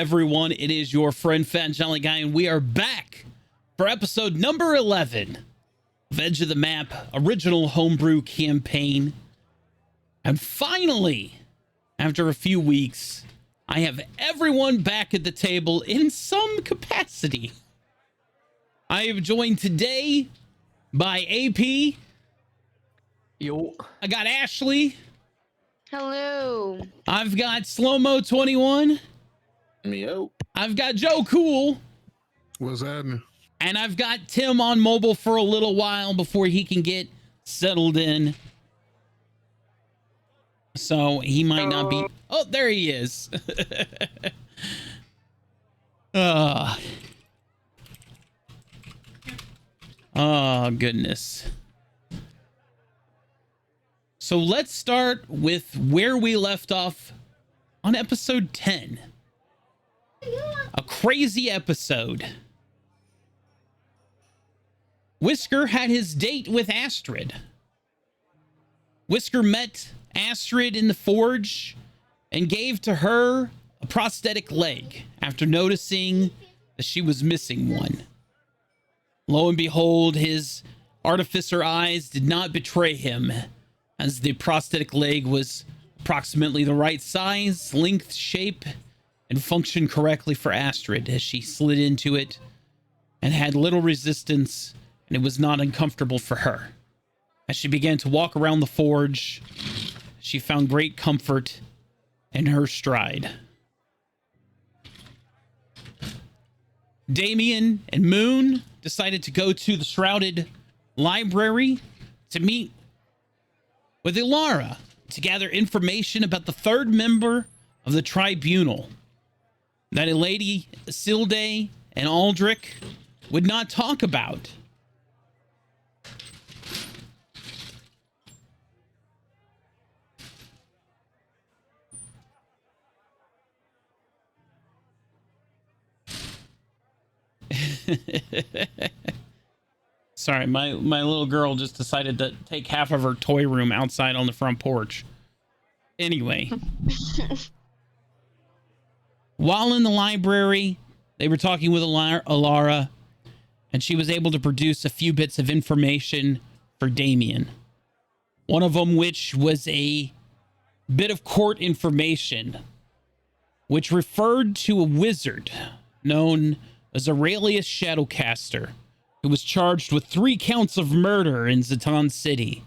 everyone? It is your friend Fat Jolly Guy, and we are back for episode number 11 of Edge of the Map original homebrew campaign. And finally, after a few weeks, I have everyone back at the table in some capacity. I am joined today by AP. Yo. I got Ashley. Hello. I've got Slow-Mo 21. Yo. I've got Joe Cool. What's happening? And I've got Tim on mobile for a little while before he can get settled in. So he might not be. Oh, there he is. Oh, goodness. So let's start with where we left off on episode 10. A crazy episode. Whisker had his date with Astrid. Whisker met Astrid in the forge and gave to her a prosthetic leg after noticing that she was missing one. Lo and behold, his artificer eyes did not betray him, as the prosthetic leg was approximately the right size, length, shape, and functioned correctly for Astrid as she slid into it and had little resistance, and it was not uncomfortable for her. As she began to walk around the forge, she found great comfort in her stride. Damien and Moon decided to go to the Shrouded Library to meet with Ilara to gather information about the third member of the tribunal that a Lady Isilde and Aldrich would not talk about. Sorry, my little girl just decided to take half of her toy room outside on the front porch. Anyway. While in the library, they were talking with Ilara, and she was able to produce a few bits of information for Damien. One of them which was a bit of court information, which referred to a wizard known as Aurelius Shadowcaster, who was charged with 3 counts of murder in Zatan City,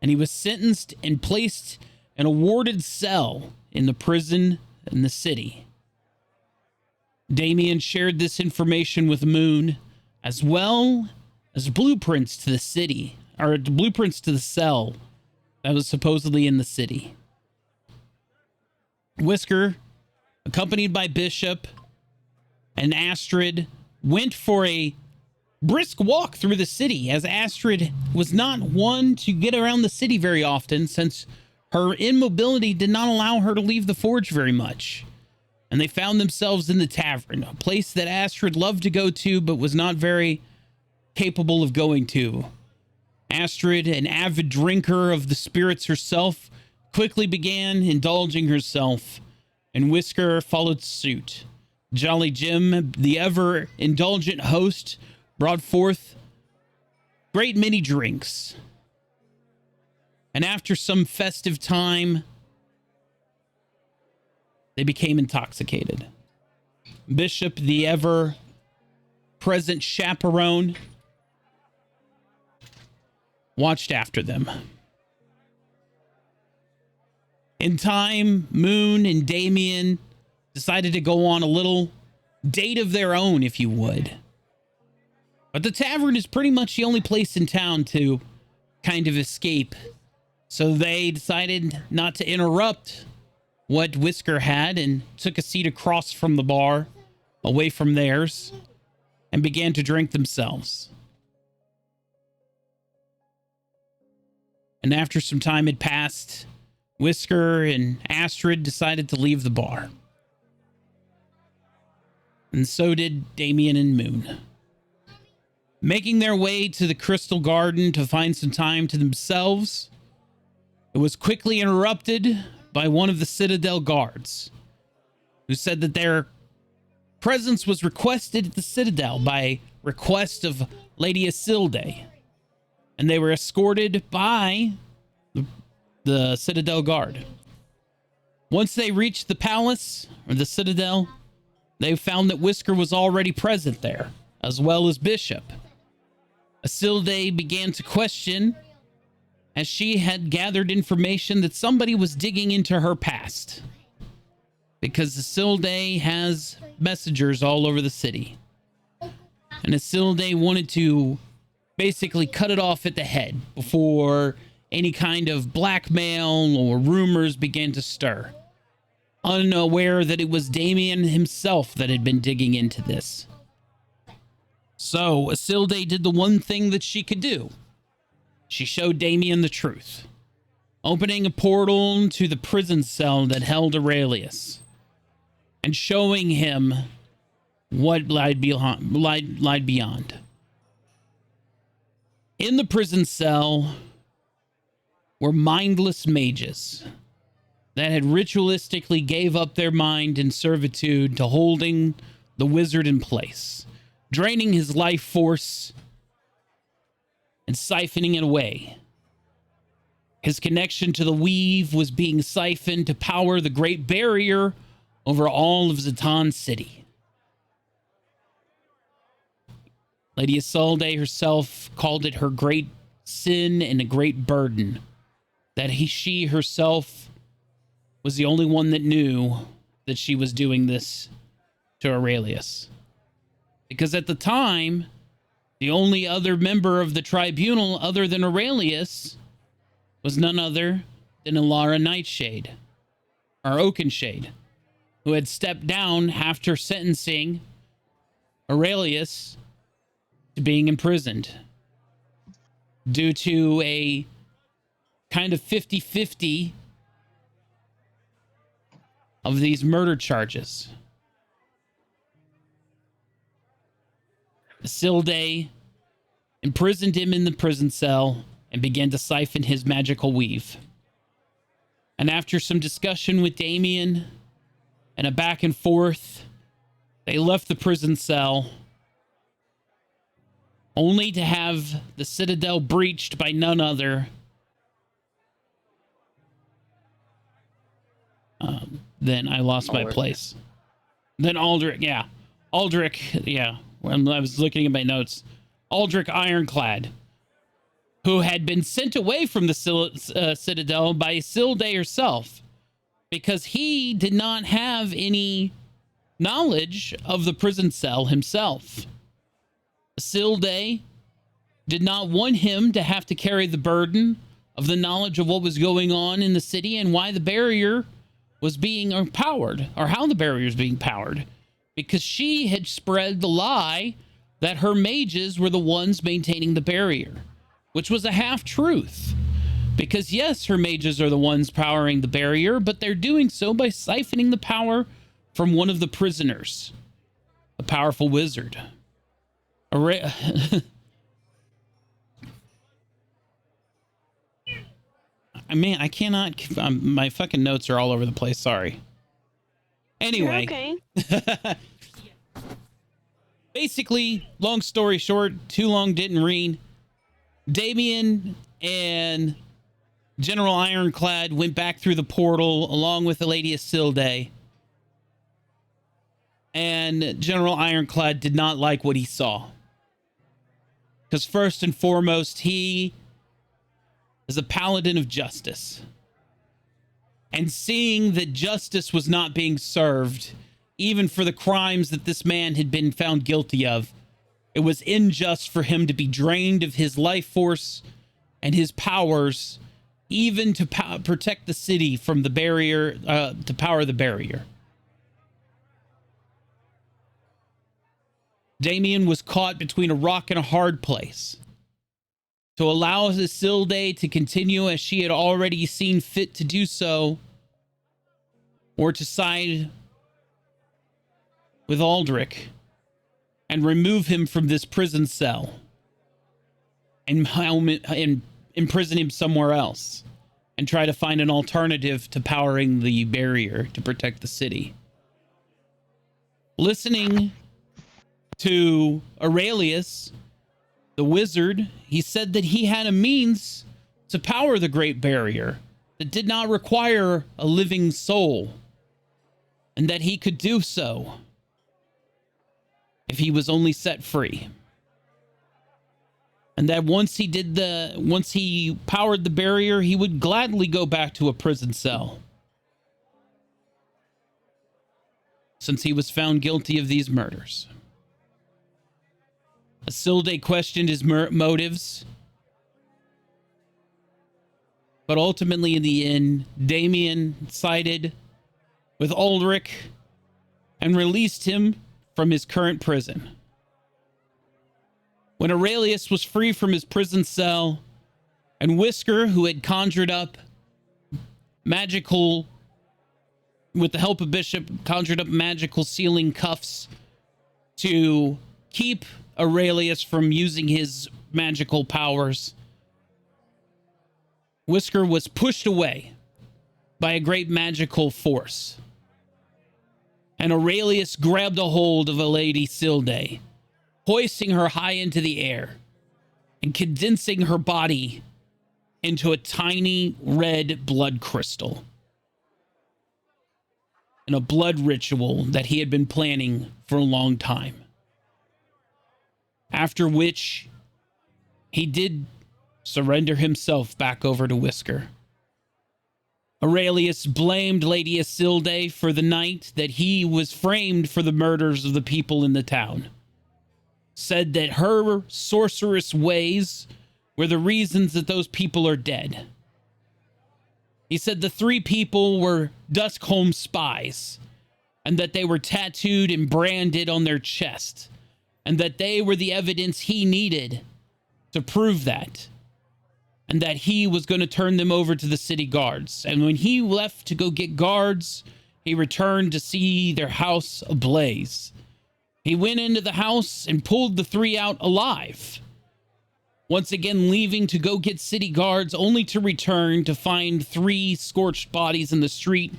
and he was sentenced and placed in a warded cell in the prison in the city. Damien shared this information with Moon, as well as blueprints to the city, or blueprints to the cell that was supposedly in the city. Whisker, accompanied by Bishop and Astrid, went for a brisk walk through the city, as Astrid was not one to get around the city very often, since her immobility did not allow her to leave the forge very much. And they found themselves in the tavern, a place that Astrid loved to go to but was not very capable of going to. Astrid, an avid drinker of the spirits herself, quickly began indulging herself, and Whisker followed suit. Jolly Jim, the ever-indulgent host, brought forth great many drinks. And after some festive time, they became intoxicated. Bishop, the ever-present chaperone, watched after them. In time, Moon and Damien decided to go on a little date of their own, if you would. But the tavern is pretty much the only place in town to kind of escape. So they decided not to interrupt what Whisker had and took a seat across from the bar, away from theirs, and began to drink themselves. And after some time had passed, Whisker and Astrid decided to leave the bar. And so did Damien and Moon. Making their way to the Crystal Garden to find some time to themselves, it was quickly interrupted by one of the Citadel guards, who said that their presence was requested at the Citadel by request of Lady Isilde, and they were escorted by the Citadel Guard. Once they reached the palace, or the Citadel, they found that Whisker was already present there, as well as Bishop. Isilde began to question, as she had gathered information that somebody was digging into her past, because Isilde has messengers all over the city. And Isilde wanted to basically cut it off at the head before any kind of blackmail or rumors began to stir, unaware that it was Damien himself that had been digging into this. So Isilde did the one thing that she could do. She showed Damien the truth, opening a portal to the prison cell that held Aurelius, and showing him what lied beyond. In the prison cell were mindless mages that had ritualistically gave up their mind in servitude to holding the wizard in place, draining his life force and siphoning it away. His connection to the weave was being siphoned to power the great barrier over all of Zatan City. Lady Isilde herself called it her great sin and a great burden, that she herself was the only one that knew that she was doing this to Aurelius. Because at the time, the only other member of the tribunal other than Aurelius was none other than Alara Nightshade, or Oakenshade, who had stepped down after sentencing Aurelius to being imprisoned due to a kind of 50-50 of these murder charges. Isilde imprisoned him in the prison cell and began to siphon his magical weave. And after some discussion with Damien and a back and forth, they left the prison cell, only to have the Citadel breached by none other than I lost my place. Then Aldrich, yeah. Aldrich, yeah. When I was looking at my notes, Aldrich Ironclad, who had been sent away from the Citadel by Isilde herself, because he did not have any knowledge of the prison cell himself. Isilde did not want him to have to carry the burden of the knowledge of what was going on in the city and why the barrier was being powered, or how the barrier is being powered, because she had spread the lie that her mages were the ones maintaining the barrier, which was a half-truth. Because yes, her mages are the ones powering the barrier, but they're doing so by siphoning the power from one of the prisoners, a powerful wizard. Man, I cannot. My fucking notes are all over the place. Sorry. Anyway. You're okay. Basically, long story short, too long didn't read. Damien and General Ironclad went back through the portal along with the Lady Isilde. And General Ironclad did not like what he saw. Because first and foremost, he is a paladin of justice. And seeing that justice was not being served, even for the crimes that this man had been found guilty of, it was unjust for him to be drained of his life force and his powers, even to protect the city from the barrier, to power the barrier. Damien was caught between a rock and a hard place. To allow Isilde to continue as she had already seen fit to do so, or to side with Aldrich and remove him from this prison cell and imprison him somewhere else and try to find an alternative to powering the barrier to protect the city. Listening to Aurelius, the wizard, he said that he had a means to power the Great Barrier that did not require a living soul, and that he could do so if he was only set free. And that once he powered the barrier, he would gladly go back to a prison cell, since he was found guilty of these murders. Isilde questioned his motives, but ultimately in the end, Damien sided with Aldrich and released him from his current prison. When Aurelius was free from his prison cell, and Whisker, who had conjured up magical, with the help of Bishop, conjured up magical sealing cuffs to keep Aurelius from using his magical powers, Whisker was pushed away by a great magical force. And Aurelius grabbed a hold of a Lady Isilde, hoisting her high into the air and condensing her body into a tiny red blood crystal in a blood ritual that he had been planning for a long time. After which, he did surrender himself back over to Whisker. Aurelius blamed Lady Isilde for the night that he was framed for the murders of the people in the town. Said that her sorcerous ways were the reasons that those people are dead. He said the 3 people were Duskholm spies, and that they were tattooed and branded on their chest, and that they were the evidence he needed to prove that, and that he was going to turn them over to the city guards. And when he left to go get guards, he returned to see their house ablaze. He went into the house and pulled the 3 out alive, once again leaving to go get city guards, only to return to find 3 scorched bodies in the street,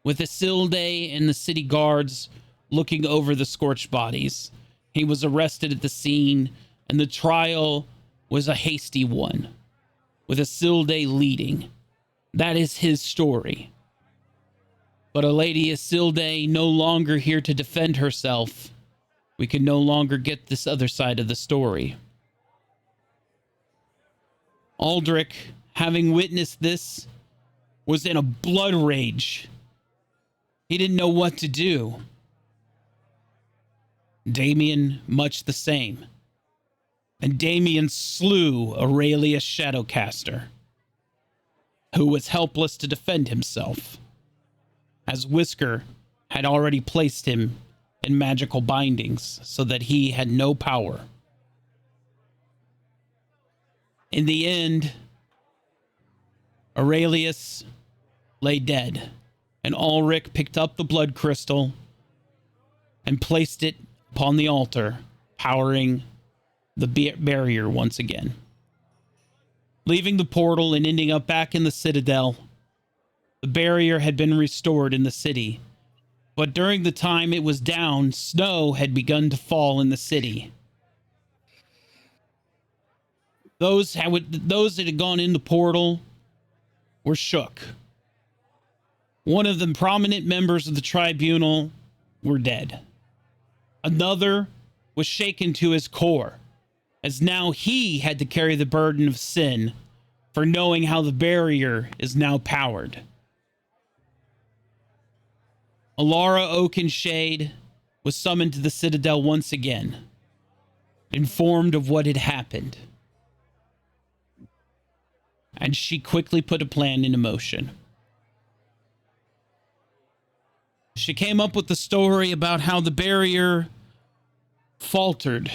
with Isilde and the city guards looking over the scorched bodies. He was arrested at the scene, and the trial was a hasty one, with Isilde leading. That is his story. But a Lady Isilde no longer here to defend herself. We can no longer get this other side of the story. Aldrich, having witnessed this, was in a blood rage. He didn't know what to do. Damien, much the same. And Damien slew Aurelius Shadowcaster, who was helpless to defend himself, as Whisker had already placed him in magical bindings so that he had no power. In the end, Aurelius lay dead, and Ulrich picked up the blood crystal and placed it upon the altar, powering the barrier once again. Leaving the portal and ending up back in the Citadel, the barrier had been restored in the city. But during the time it was down, snow had begun to fall in the city. Those that had gone in the portal were shook. One of the prominent members of the tribunal were dead. Another was shaken to his core, as now he had to carry the burden of sin for knowing how the barrier is now powered. Alara Oakenshade was summoned to the Citadel once again, informed of what had happened. And she quickly put a plan into motion. She came up with the story about how the barrier faltered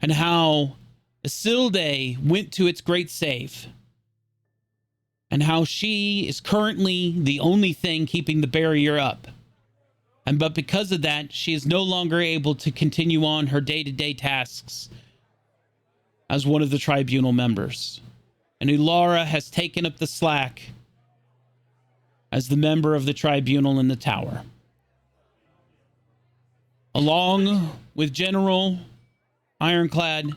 and how Isilde went to its great save, and how she is currently the only thing keeping the barrier up. But because of that, she is no longer able to continue on her day-to-day tasks as one of the tribunal members. And Ulara has taken up the slack as the member of the tribunal in the tower. along with General Ironclad,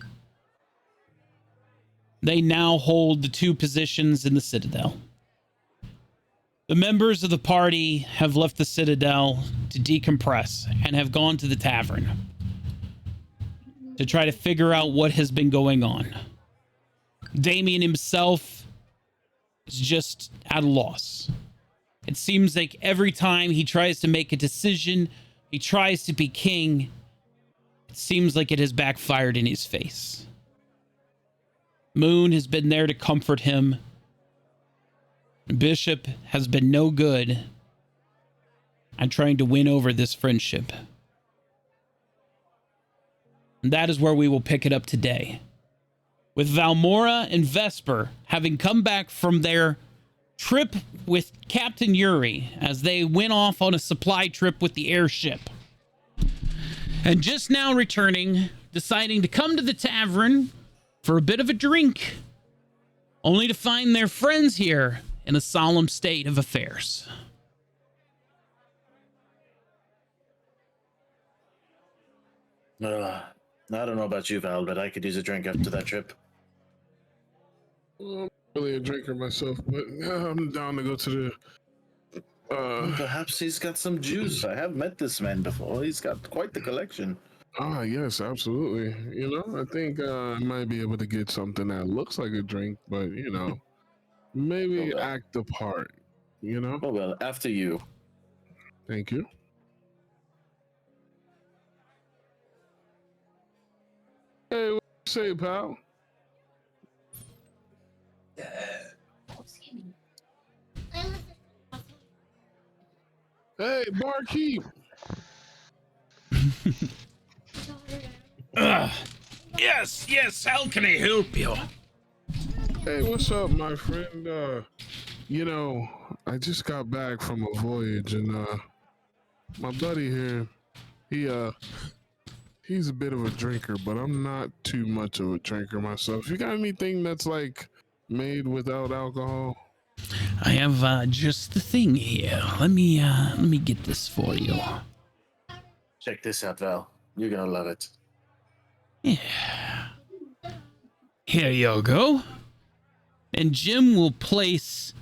they now hold the 2 positions in the Citadel. The members of the party have left the Citadel to decompress and have gone to the tavern to try to figure out what has been going on. Damien himself is just at a loss. It seems like every time he tries to make a decision, he tries to be king, it seems like it has backfired in his face. Moon has been there to comfort him. Bishop has been no good at trying to win over this friendship. And that is where we will pick it up today, with Valmora and Vesper having come back from their trip with Captain Yuri as they went off on a supply trip with the airship. And just now returning, deciding to come to the tavern for a bit of a drink, only to find their friends here in a solemn state of affairs. I don't know about you, Val, but I could use a drink after that trip. Well, I'm not really a drinker myself, but yeah, I'm down to go to the. Perhaps he's got some juice. I have met this man before. He's got quite the collection. Yes, absolutely. I think I might be able to get something that looks like a drink, but maybe Okay. act the part. Oh, well, after you. Thank you. Hey, what you say, pal? Hey, barkeep. Yes, how can I help you? Hey, what's up, my friend? I just got back from a voyage, and my buddy here, he's a bit of a drinker, but I'm not too much of a drinker myself. You got anything that's like made without alcohol? I have just the thing here. Let me get this for you. Check this out, Val. You're gonna love it. Yeah. Here you go. And Jim will place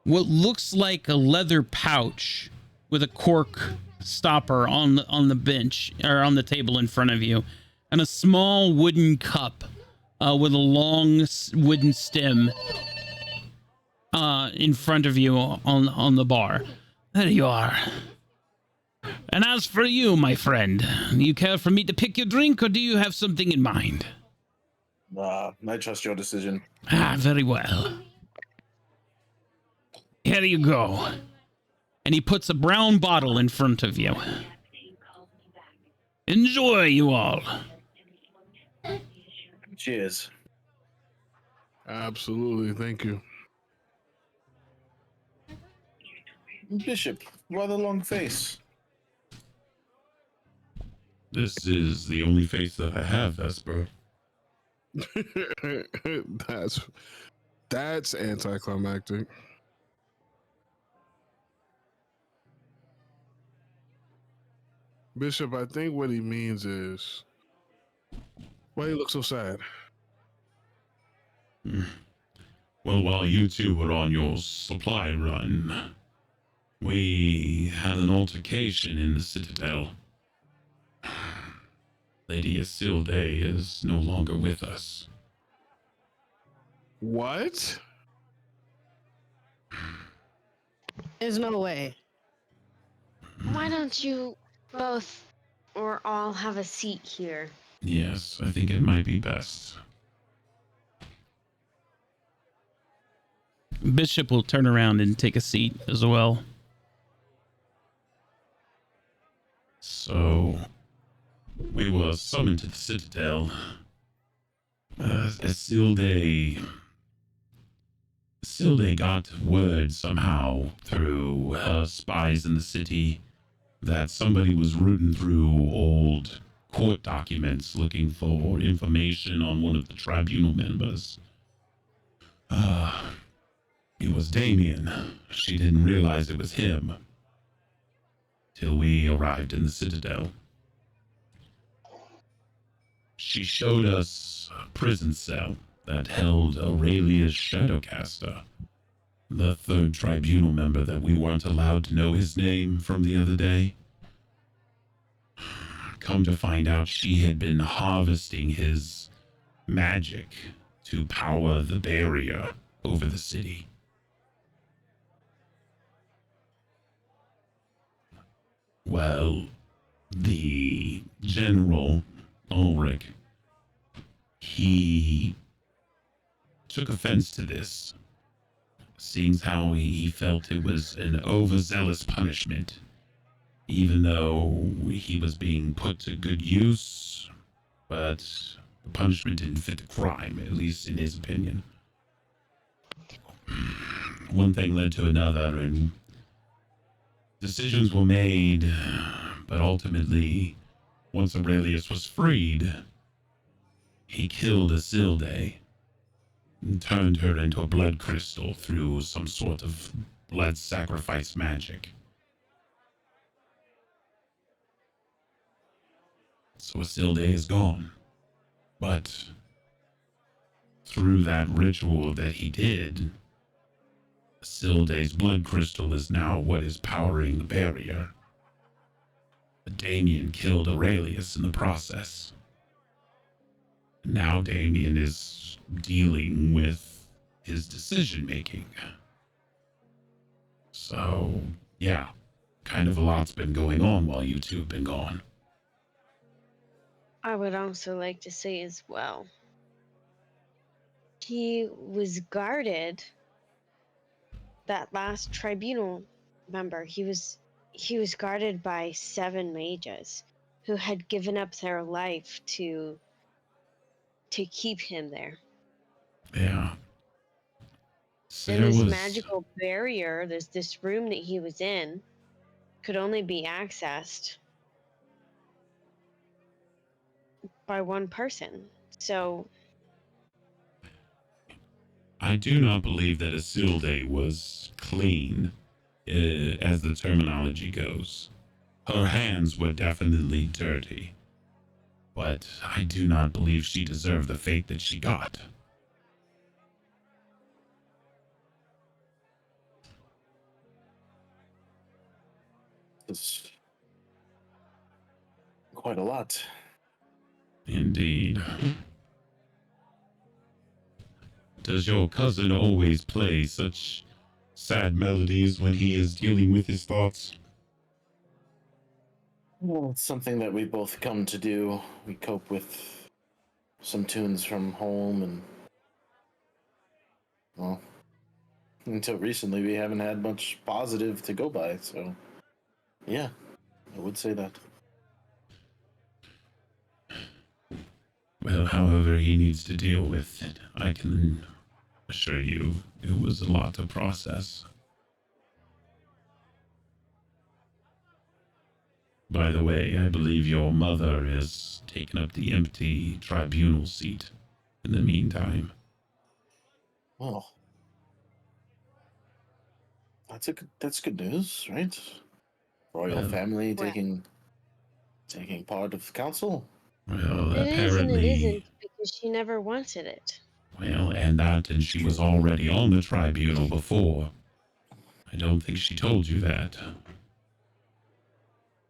what looks like a leather pouch with a cork stopper on the bench or on the table in front of you, and a small wooden cup with a long wooden stem in front of you on the bar. There you are. And as for you, my friend, do you care for me to pick your drink, or do you have something in mind? I trust your decision. Ah, very well. Here you go. And he puts a brown bottle in front of you. Enjoy, you all. Cheers. Absolutely, thank you. Bishop, rather long face. This is the only face that I have, Vesper. That's anticlimactic. Bishop, I think what he means is, why you look so sad? Well, while you two were on your supply run, we had an altercation in the Citadel. Lady Isilde is no longer with us. What? There's no way. Why don't you both or all have a seat here? Yes, I think it might be best. Bishop will turn around and take a seat as well. So, we were summoned to the Citadel. Isilde got word somehow through spies in the city that somebody was rooting through old court documents looking for information on one of the tribunal members. It was Damien. She didn't realize it was him till we arrived in the Citadel. She showed us a prison cell that held Aurelius Shadowcaster, the third tribunal member that we weren't allowed to know his name from the other day. Come to find out, she had been harvesting his magic to power the barrier over the city. Well, the General Ulrich, he took offense to this, seeing how he felt it was an overzealous punishment, even though he was being put to good use, but the punishment didn't fit the crime, at least in his opinion. One thing led to another, and decisions were made, but ultimately, once Aurelius was freed, he killed Isilde and turned her into a blood crystal through some sort of blood sacrifice magic. So Isilde is gone. But through that ritual that he did, Isilde's blood crystal is now what is powering the barrier. But Damien killed Aurelius in the process. Now Damien is dealing with his decision making. So, yeah, kind of a lot's been going on while you two have been gone. I would also like to say as well, he was guarded, that last tribunal member, he was guarded by 7 mages who had given up their life to keep him there. Yeah. And this magical barrier, this room that he was in, could only be accessed by one person. So I do not believe that Isilde was clean, as the terminology goes. Her hands were definitely dirty, but I do not believe she deserved the fate that she got. It's quite a lot. Indeed. Does your cousin always play such sad melodies when he is dealing with his thoughts? Well, it's something that we both come to do. We cope with some tunes from home, and well, until recently we haven't had much positive to go by, so yeah, I would say that. Well, however he needs to deal with it, I can assure you it was a lot to process. By the way, I believe your mother has taken up the empty tribunal seat in the meantime. Well, that's good news, right? Royal Well, family Well. taking part of council. Well, it is and it apparently, isn't, because she never wanted it. well, and she was already on the tribunal before. I don't think she told you that.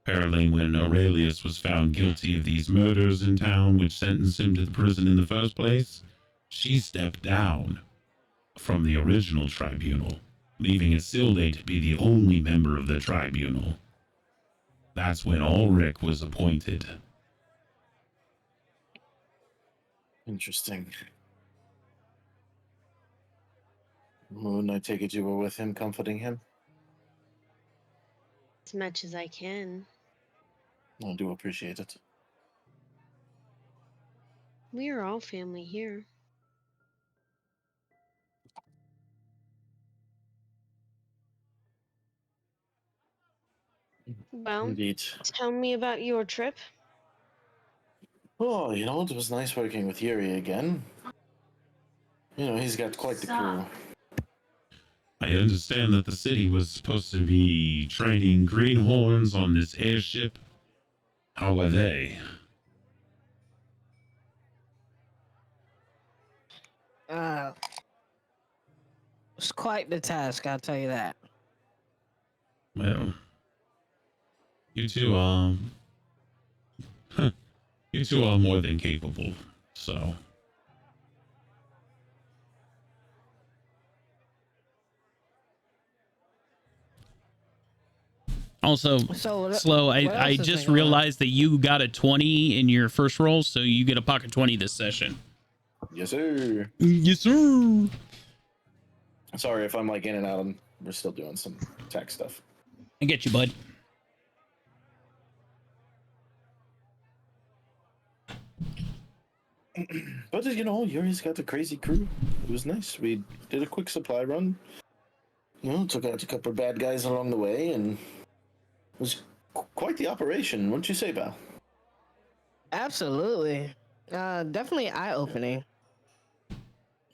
Apparently, when Aurelius was found guilty of these murders in town, which sentenced him to the prison in the first place, she stepped down from the original tribunal, leaving Isilde to be the only member of the tribunal. That's when Ulrich was appointed. Interesting. Moon, I take it you were with him, comforting him? As much as I can. I do appreciate it. We are all family here. Well, Indeed. tell me about your trip. Oh, you know, it was nice working with Yuri again. You know, he's got quite the crew. I understand that the city was supposed to be training greenhorns on this airship. How are they? It's quite the task, I'll tell you that. Well, you two you two are more than capable. So Also, So what, Slow, what I else is just going on? realized that you got a 20 in your first roll, so you get a pocket 20 this session. Yes, sir. Yes, sir. Sorry if I'm like in and out. We're still doing some tech stuff. I get you, bud. But you know, Yuri's got a crazy crew. It was nice. We did a quick supply run. You know, took out a couple of bad guys along the way, and it was quite the operation, wouldn't you say, Val? Absolutely. Definitely eye-opening.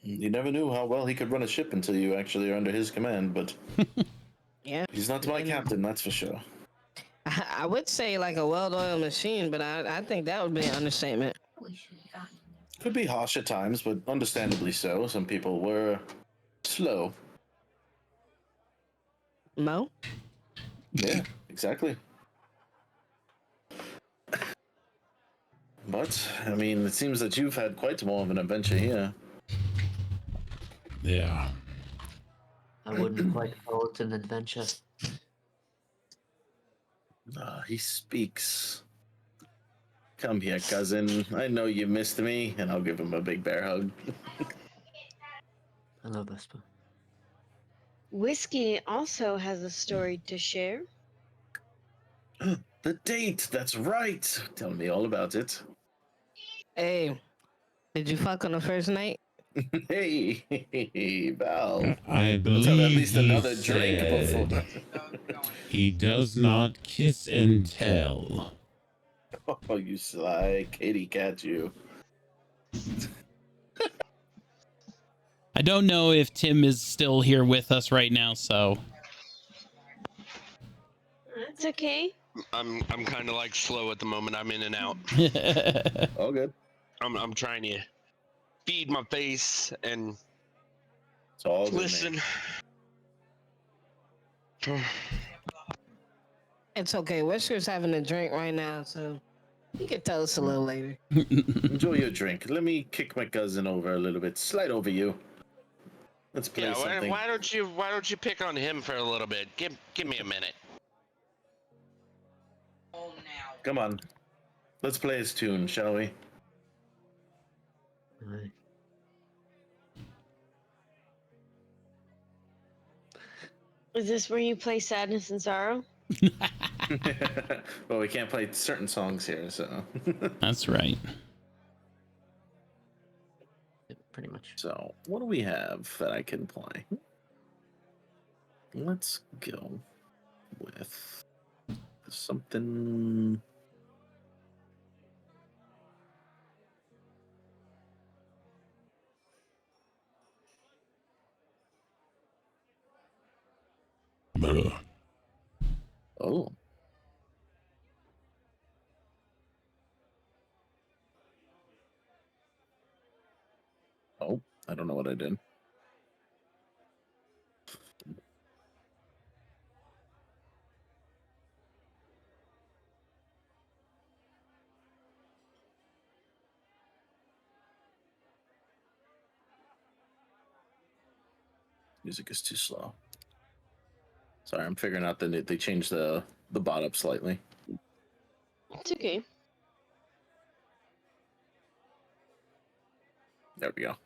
You never knew how well he could run a ship until you actually are under his command, but Yeah. he's not my captain, that's for sure. I would say like a well-oiled machine, but I think that would be an understatement. Could be harsh at times, but understandably so. Some people were slow. Mo? Yeah, exactly. But, I mean, it seems that you've had quite more of an adventure here. yeah. I wouldn't quite call it an adventure. He speaks. Come here, cousin. I know you missed me, and I'll give him a big bear hug. Hello, Vespa. Whiskey also has a story to share. The date, that's right. Tell me all about it. Hey, did you fuck on the first night? Hey, Val. I Let's believe have at least he another drink said before. he does not kiss and tell. Oh, you sly kitty cat, you. I don't know if Tim is still here with us right now, so That's okay. I'm kind of like slow at the moment. I'm in and out. All good. I'm trying to feed my face and It's all good, man. listen. It's okay. Whisker's having a drink right now, so you can tell us a little later. Enjoy your drink. Let me kick my cousin over a little bit. Slide over you. Let's play Yeah, something. why don't you pick on him for a little bit? Give me a minute. Come on. Let's play his tune, shall we? Aye. Is this where you play Sadness and Sorrow? Well, we can't play certain songs here, so. that's right. Yep, pretty much. So, what do we have that I can play? Let's go with something. Oh. Oh, I don't know what I did. Music is too slow. Sorry, I'm figuring out that they changed the bot up slightly. It's okay. There we go.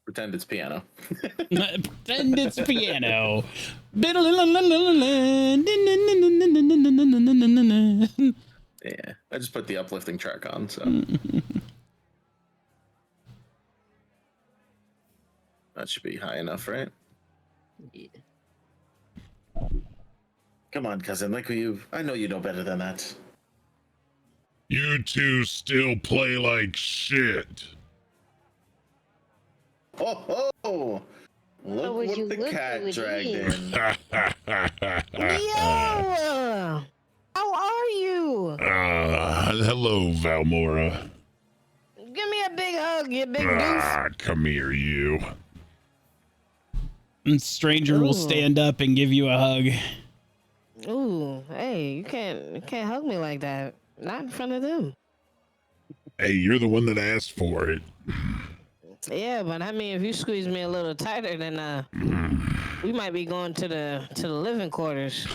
Pretend it's piano. Pretend it's piano. Yeah, I just put the uplifting track on, so that should be high enough, right? Yeah. Come on, cousin, like you. I know you know better than that. You two still play like shit. Oh, oh! Look would you what the look cat who it dragged is? in. Yo! How are are you? Hello, Valmora. Give me a big hug, you big doof. Come here, you. And stranger will Ooh. stand up and give you a hug. Ooh, hey, you can't hug me like that. Not in front of them. Hey, you're the one that asked for it. Yeah, but I mean, if you squeeze me a little tighter, then we might be going to the living quarters.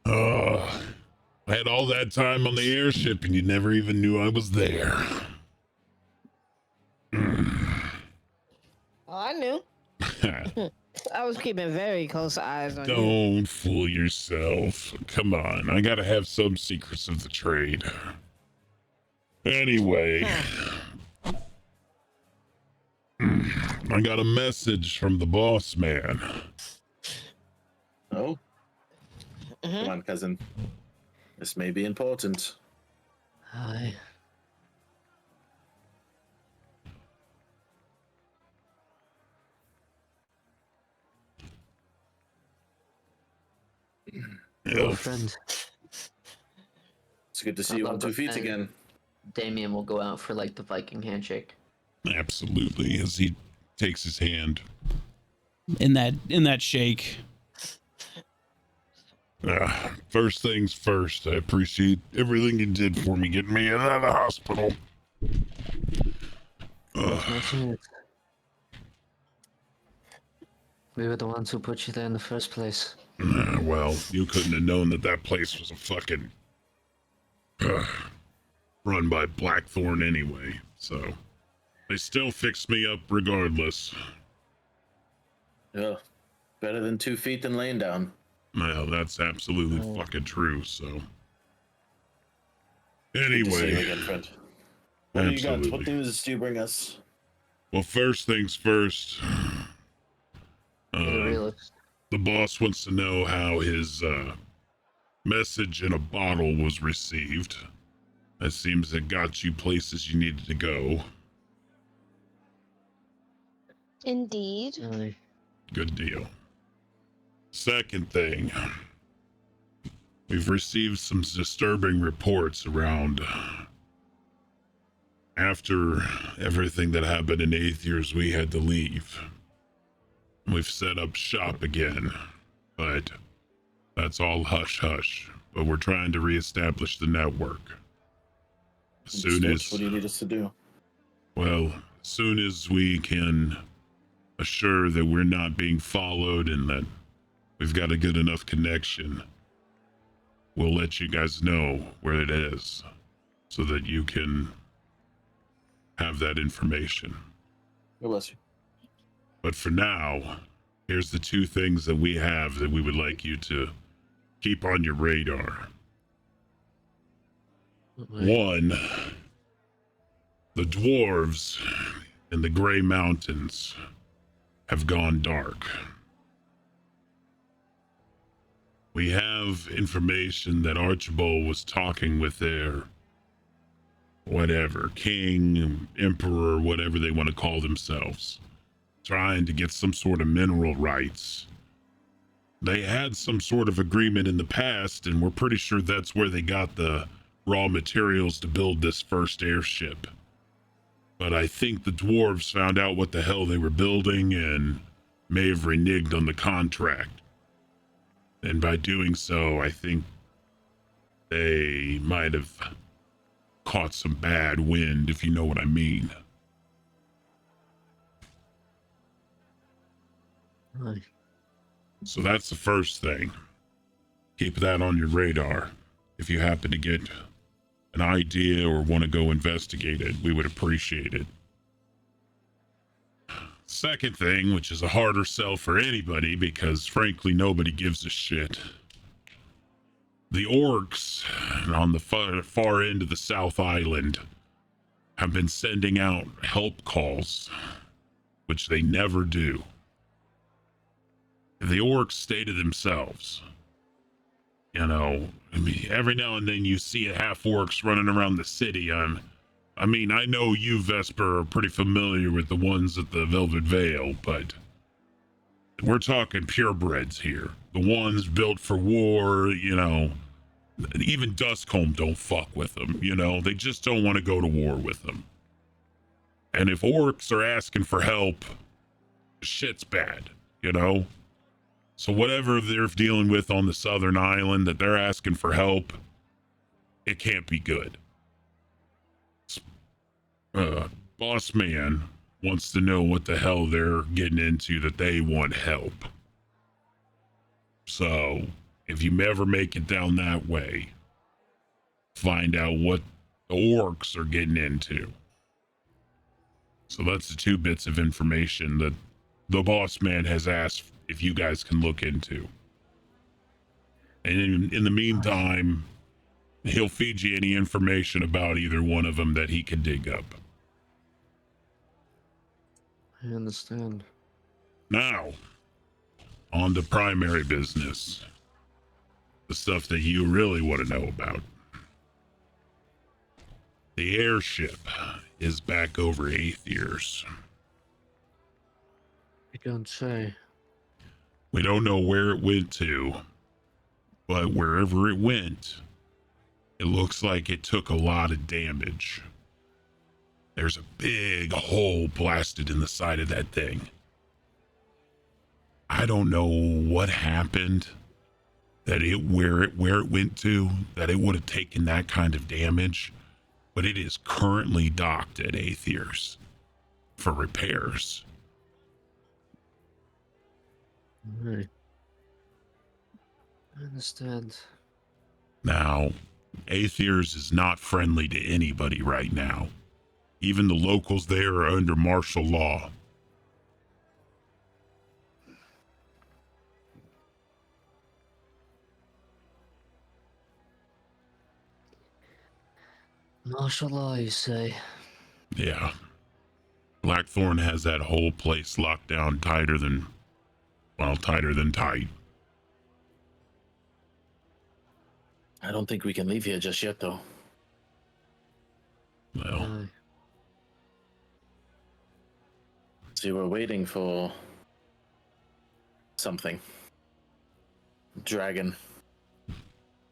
I had all that time on the airship and you never even knew I was there. Oh, I knew. I was keeping very close eyes on you. Don't fool yourself. Come on, I gotta have some secrets of the trade. Anyway, I got a message from the boss man. Oh, come on, cousin. This may be important. Hi. Hello, Yeah, friend. It's good to see you on 2 feet again. Damien will go out for like the Viking handshake. absolutely. As he takes his hand. In that shake. First things first, I appreciate everything you did for me, getting me out of the hospital. My chance. We were the ones who put you there in the first place. Well, you couldn't have known that place was a fucking run by Blackthorn anyway, so they still fixed me up regardless. Yeah, better than 2 feet than laying down. Well, that's absolutely fucking true, so. Good to see you Anyway, again, friend. What do you got? What absolutely. news do you bring us? Well, first things first, You're a realist. the boss wants to know how his message in a bottle was received. It seems it got you places you needed to go. Indeed. Really. Good deal. Second thing, we've received some disturbing reports around after everything that happened in 8th years, we had to leave. We've set up shop again, but that's all hush hush. But we're trying to reestablish the network. As soon as, What do you need us to do? well, as soon as we can assure that we're not being followed and that we've got a good enough connection, we'll let you guys know where it is so that you can have that information. God bless you. But for now, here's the 2 things that we have that we would like you to keep on your radar. One, the dwarves in the Gray Mountains have gone dark. We have information that Archibald was talking with their whatever, king, emperor, whatever they want to call themselves, trying to get some sort of mineral rights. They had some sort of agreement in the past, and we're pretty sure that's where they got the raw materials to build this first airship. But I think the dwarves found out what the hell they were building and may have reneged on the contract. And by doing so, I think they might have caught some bad wind, if you know what I mean. Really. So that's the first thing. Keep that on your radar. If you happen to get an idea or want to go investigate it, we would appreciate it. Second thing, which is a harder sell for anybody because frankly nobody gives a shit. The orcs on the far end of the South Island have been sending out help calls, which they never do. The orcs stay to themselves. You know, I mean, every now and then you see a half orcs running around the city. I mean, I know you, Vesper, are pretty familiar with the ones at the Velvet Veil, but We're talking purebreds here. The ones built for war, you know. Even Duskholm don't fuck with them, you know. They just don't want to go to war with them. And if orcs are asking for help, shit's bad, you know. So whatever they're dealing with on the southern island that they're asking for help, it can't be good. Boss man wants to know what the hell they're getting into that they want help. So if you ever make it down that way, find out what the orcs are getting into. So that's the 2 bits of information that the boss man has asked if you guys can look into. And in the meantime, he'll feed you any information about either one of them that he can dig up. I understand. Now, on to primary business. The stuff that you really want to know about. The airship is back over Aethiers. You don't say. We don't know where it went to, but wherever it went, it looks like it took a lot of damage. There's a big hole blasted in the side of that thing. I don't know what happened that where it went to, that it would have taken that kind of damage, but it is currently docked at Aethiers for repairs. Alright. I understand. Now, Aethiers is not friendly to anybody right now. Even the locals there are under martial law. Martial law, you say? Yeah. Blackthorn has that whole place locked down tighter than tight. I don't think we can leave here just yet, though. Well, Aye. See, we're waiting for something. Dragon.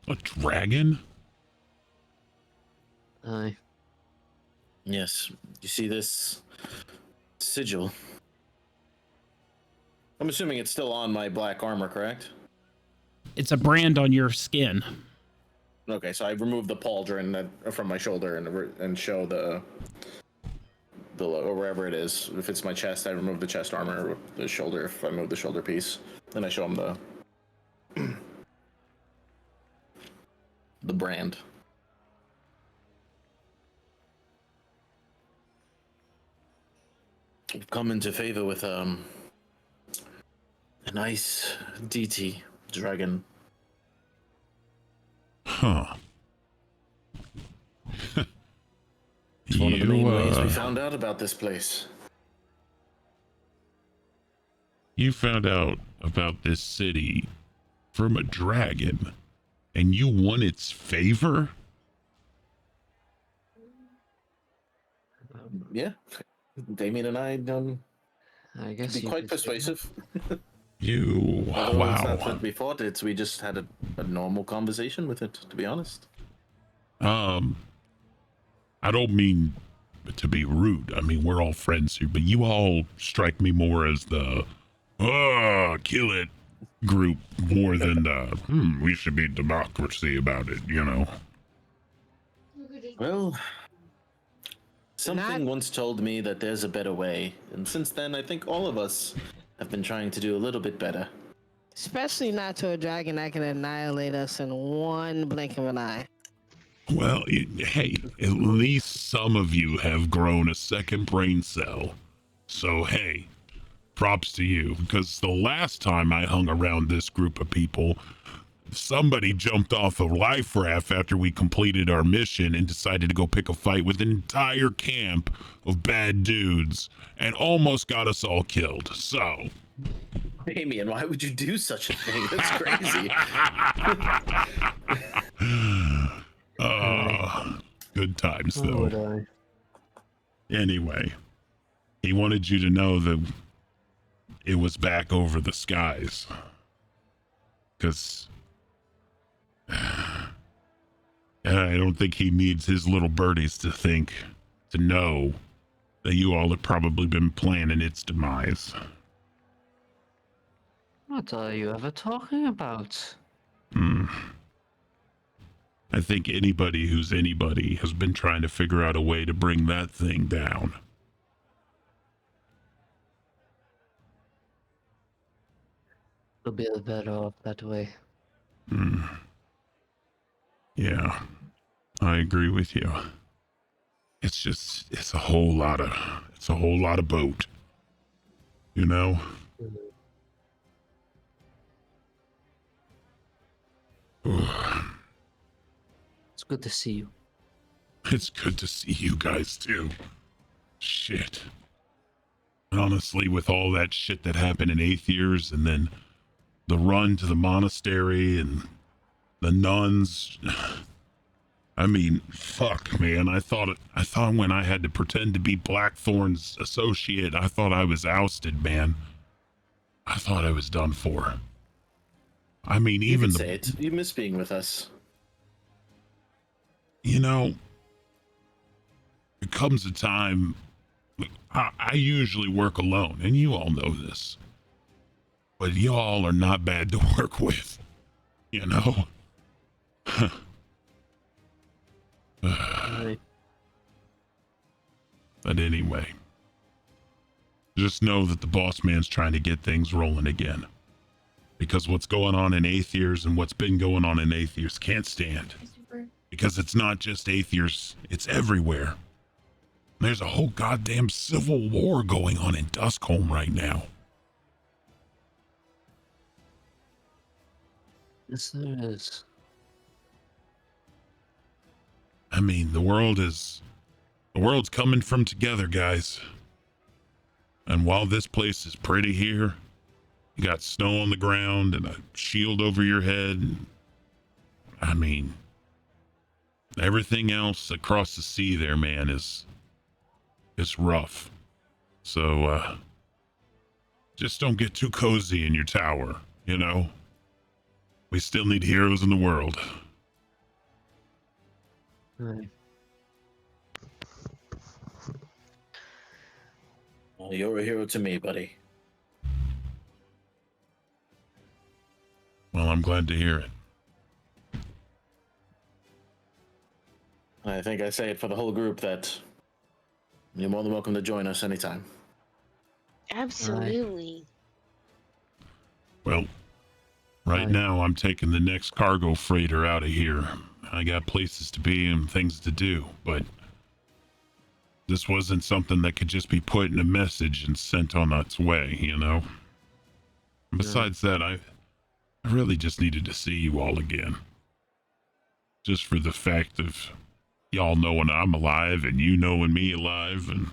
a dragon? Aye. Yes. You see this sigil? I'm assuming it's still on my black armor, correct? It's a brand on your skin. Okay, so I removed the pauldron from my shoulder and show the or wherever it is. If it's my chest, I remove the chest armor. The shoulder, if I move the shoulder piece, then I show him the brand. We've come into favor with a nice DT dragon. Huh. It's one of the main ways we found out about this place. You found out about this city from a dragon, and you won its favor? Yeah, Damien and I I guess be you quite could say persuasive. You, Although it's not wow. what we thought. We just had a normal conversation with it, to be honest. I don't mean to be rude. I mean, we're all friends here, but you all strike me more as the, kill it group more than the, we should be democracy about it, you know? Well, something once told me that there's a better way, and since then, I think all of us have been trying to do a little bit better. Especially not to a dragon that can annihilate us in one blink of an eye. Well, hey, at least some of you have grown a second brain cell. So, hey, props to you, because the last time I hung around this group of people, somebody jumped off a life raft after we completed our mission and decided to go pick a fight with an entire camp of bad dudes and almost got us all killed. So, Damien, why would you do such a thing? That's crazy. Good times, How though. would I? Anyway, he wanted you to know that it was back over the skies. Because I don't think he needs his little birdies to know that you all have probably been planning its demise. What are you ever talking about? I think anybody who's anybody has been trying to figure out a way to bring that thing down. We'll be better off that way. Yeah, I agree with you. It's a whole lot of boat. You know? It's good to see you. It's good to see you guys too. Shit. Honestly, with all that shit that happened in 8th years and then the run to the monastery and the nuns. I mean, fuck, man. I thought when I had to pretend to be Blackthorn's associate, I thought I was ousted, man. I thought I was done for. I mean, You even can say it. You miss being with us. You know, there comes a time. I usually work alone, and you all know this. But y'all are not bad to work with, you know? Right. But anyway, just know that the boss man's trying to get things rolling again. Because what's going on in 8th years and what's been going on in 8th years can't stand. Because it's not just 8th years, it's everywhere. There's a whole goddamn civil war going on in Duskholm right now. Yes, there is. I mean, the world's coming from together, guys. And while this place is pretty here, you got snow on the ground and a shield over your head. I mean, everything else across the sea there, man, is rough. So, just don't get too cozy in your tower, you know? We still need heroes in the world. Right. Well, you're a hero to me, buddy. Well, I'm glad to hear it. I think I say it for the whole group that you're more than welcome to join us anytime. Absolutely. Well, right now I'm taking the next cargo freighter out of here. I got places to be and things to do, but this wasn't something that could just be put in a message and sent on its way, you know? Besides that, I really just needed to see you all again. Just for the fact of y'all knowing I'm alive and you knowing me alive, and